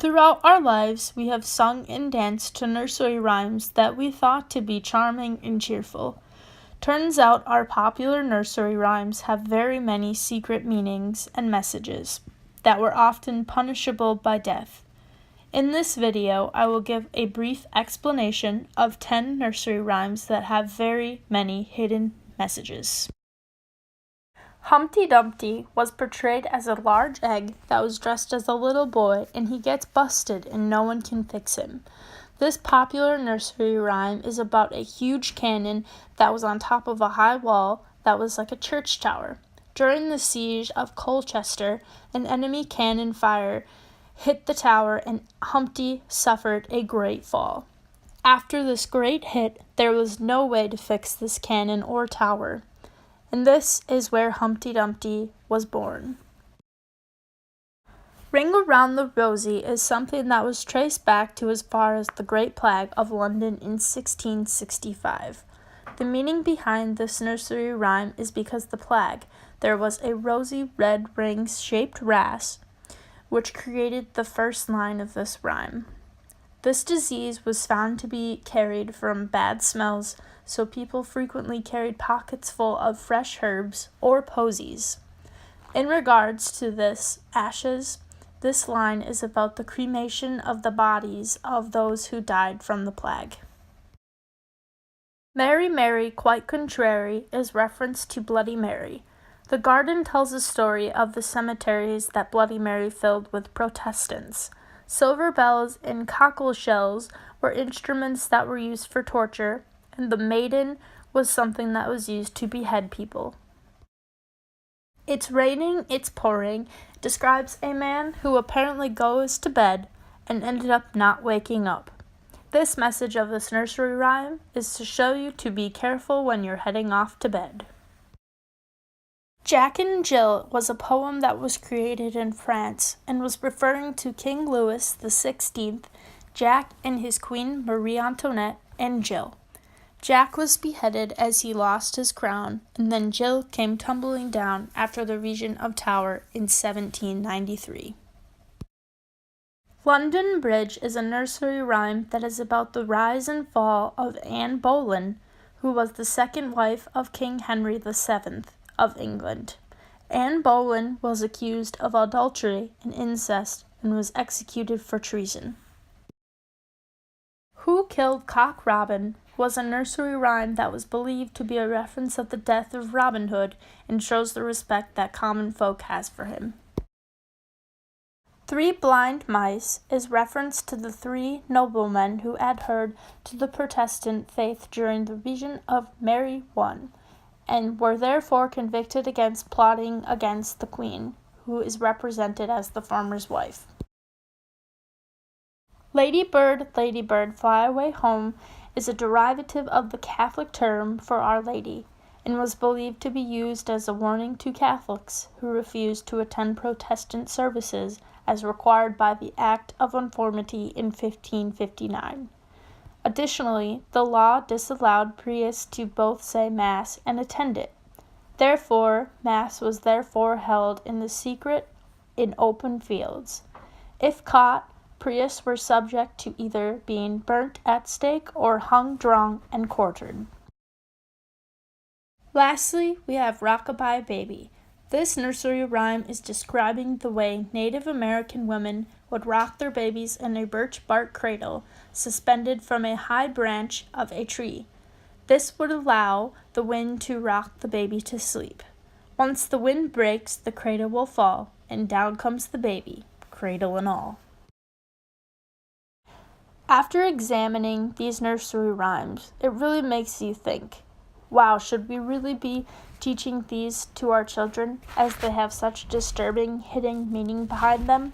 Throughout our lives, we have sung and danced to nursery rhymes that we thought to be charming and cheerful. Turns out our popular nursery rhymes have very many secret meanings and messages that were often punishable by death. In this video, I will give a brief explanation of 10 nursery rhymes that have very many hidden messages. Humpty Dumpty was portrayed as a large egg that was dressed as a little boy, and he gets busted and no one can fix him. This popular nursery rhyme is about a huge cannon that was on top of a high wall that was like a church tower. During the siege of Colchester, an enemy cannon fire hit the tower and Humpty suffered a great fall. After this great hit, there was no way to fix this cannon or tower. And this is where Humpty Dumpty was born. Ring Around the Rosie is something that was traced back to as far as the Great Plague of London in 1665. The meaning behind this nursery rhyme is because the plague, there was a rosy red ring-shaped ras, which created the first line of this rhyme. This disease was found to be carried from bad smells, so people frequently carried pockets full of fresh herbs or posies. In regards to this ashes, this line is about the cremation of the bodies of those who died from the plague. Mary, Mary, quite contrary is reference to Bloody Mary. The garden tells a story of the cemeteries that Bloody Mary filled with Protestants. Silver bells and cockle shells were instruments that were used for torture, and the maiden was something that was used to behead people. It's Raining, It's Pouring describes a man who apparently goes to bed and ended up not waking up. This message of this nursery rhyme is to show you to be careful when you're heading off to bed. Jack and Jill was a poem that was created in France and was referring to King Louis XVI, Jack and his queen Marie Antoinette, and Jill. Jack was beheaded as he lost his crown, and then Jill came tumbling down after the Regent of Tower in 1793. London Bridge is a nursery rhyme that is about the rise and fall of Anne Boleyn, who was the second wife of King Henry VII of England. Anne Boleyn was accused of adultery and incest and was executed for treason. Who Killed Cock Robin was a nursery rhyme that was believed to be a reference of the death of Robin Hood and shows the respect that common folk has for him. Three Blind Mice is reference to the three noblemen who adhered to the Protestant faith during the reign of Mary I, and were therefore convicted against plotting against the Queen, who is represented as the farmer's wife. Lady Bird, Fly Away Home is a derivative of the Catholic term for Our Lady, and was believed to be used as a warning to Catholics who refused to attend Protestant services as required by the Act of Uniformity in 1559. Additionally, the law disallowed priests to both say Mass and attend it. Therefore, Mass was therefore held in the secret in open fields. If caught, priests were subject to either being burnt at stake or hung, drawn, and quartered. Lastly, we have Rockabye Baby. This nursery rhyme is describing the way Native American women would rock their babies in a birch bark cradle suspended from a high branch of a tree. This would allow the wind to rock the baby to sleep. Once the wind breaks, the cradle will fall, and down comes the baby, cradle and all. After examining these nursery rhymes, it really makes you think, wow, should we really be teaching these to our children as they have such disturbing hidden meaning behind them?